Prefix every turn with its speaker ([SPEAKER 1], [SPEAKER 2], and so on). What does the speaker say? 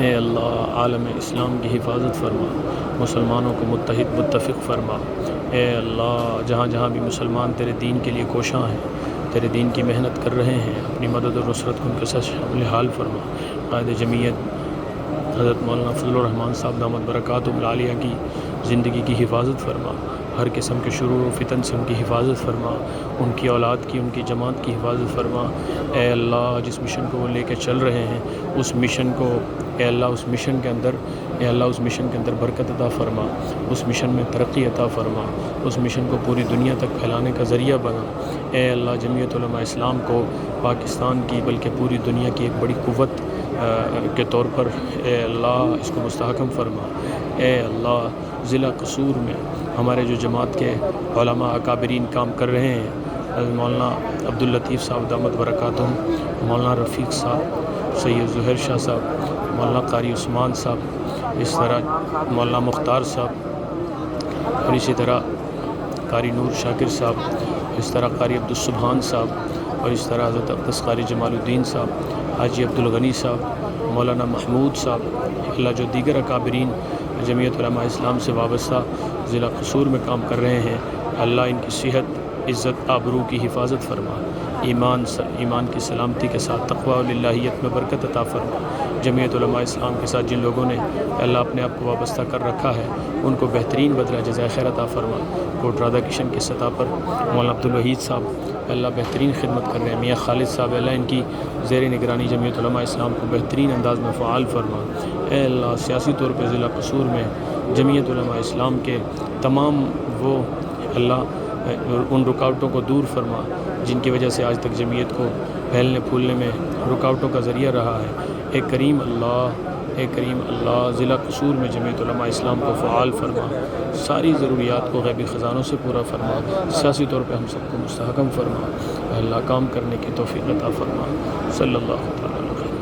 [SPEAKER 1] اے اللہ عالم اسلام کی حفاظت فرما، مسلمانوں کو متحد متفق فرما۔ اے اللہ جہاں جہاں بھی مسلمان تیرے دین کے لیے کوشاں ہیں، تیرے دین کی محنت کر رہے ہیں، اپنی مدد اور نصرت کو ان کے ساتھ شامل حال فرما۔ قائد جمعیت حضرت مولانا فضل الرحمان صاحب دامت برکاتہم العالیہ کی زندگی کی حفاظت فرما، ہر قسم کے شرور و فتن سے ان کی حفاظت فرما، ان کی اولاد کی، ان کی جماعت کی حفاظت فرما۔ اے اللہ جس مشن کو وہ لے کے چل رہے ہیں، اس مشن کو اے اللہ اس مشن کے اندر برکت عطا فرما، اس مشن میں ترقی عطا فرما، اس مشن کو پوری دنیا تک پھیلانے کا ذریعہ بنا۔ اے اللہ جمعیت علماء اسلام کو پاکستان کی بلکہ پوری دنیا کی ایک بڑی قوت کے طور پر اے اللہ اس کو مستحکم فرما۔ اے اللہ ضلع قصور میں ہمارے جو جماعت کے علماء اکابرین کام کر رہے ہیں، مولانا عبداللطیف صاحب دامت برکاتہم، مولانا رفیق صاحب، سید ظہیر شاہ صاحب، مولانا قاری عثمان صاحب، اس طرح مولانا مختار صاحب، اور اسی طرح قاری نور شاکر صاحب، اس طرح قاری عبدالسبحان صاحب، اور اس طرح حضرت اقدس قاری جمال الدین صاحب، حاجی عبدالغنی صاحب، مولانا محمود صاحب، اللہ جو دیگر اکابرین جمعیت علماء اسلام سے وابستہ ضلع قصور میں کام کر رہے ہیں، اللہ ان کی صحت، عزت، آبرو کی حفاظت فرما، ایمان کی سلامتی کے ساتھ تقویٰ و للہیت میں برکت عطا فرما۔ جمعیت علماء اسلام کے ساتھ جن لوگوں نے اللہ اپنے آپ کو وابستہ کر رکھا ہے، ان کو بہترین بدلہ جزائے خیر عطا فرما۔ کوٹ رادھا کشن کی سطح پر مولانا عبدالوحید صاحب اللہ بہترین خدمت کر رہے ہیں، میاں خالد صاحب اللہ ان کی زیر نگرانی جمعیت علماء اسلام کو بہترین انداز میں فعال فرما۔ اے اللہ سیاسی طور پہ ضلع قصور میں جمعیت علماء اسلام کے تمام وہ اللہ ان رکاوٹوں کو دور فرما جن کی وجہ سے آج تک جمعیت کو پھیلنے پھولنے میں رکاوٹوں کا ذریعہ رہا ہے۔ اے کریم اللہ ضلع قصور میں جمعیت علماء اسلام کو فعال فرما، ساری ضروریات کو غیبی خزانوں سے پورا فرما، سیاسی طور پہ ہم سب کو مستحکم فرما۔ اے اللہ کام کرنے کی توفیق عطا فرما۔ صلی اللہ تعالیٰ علیہ وسلم۔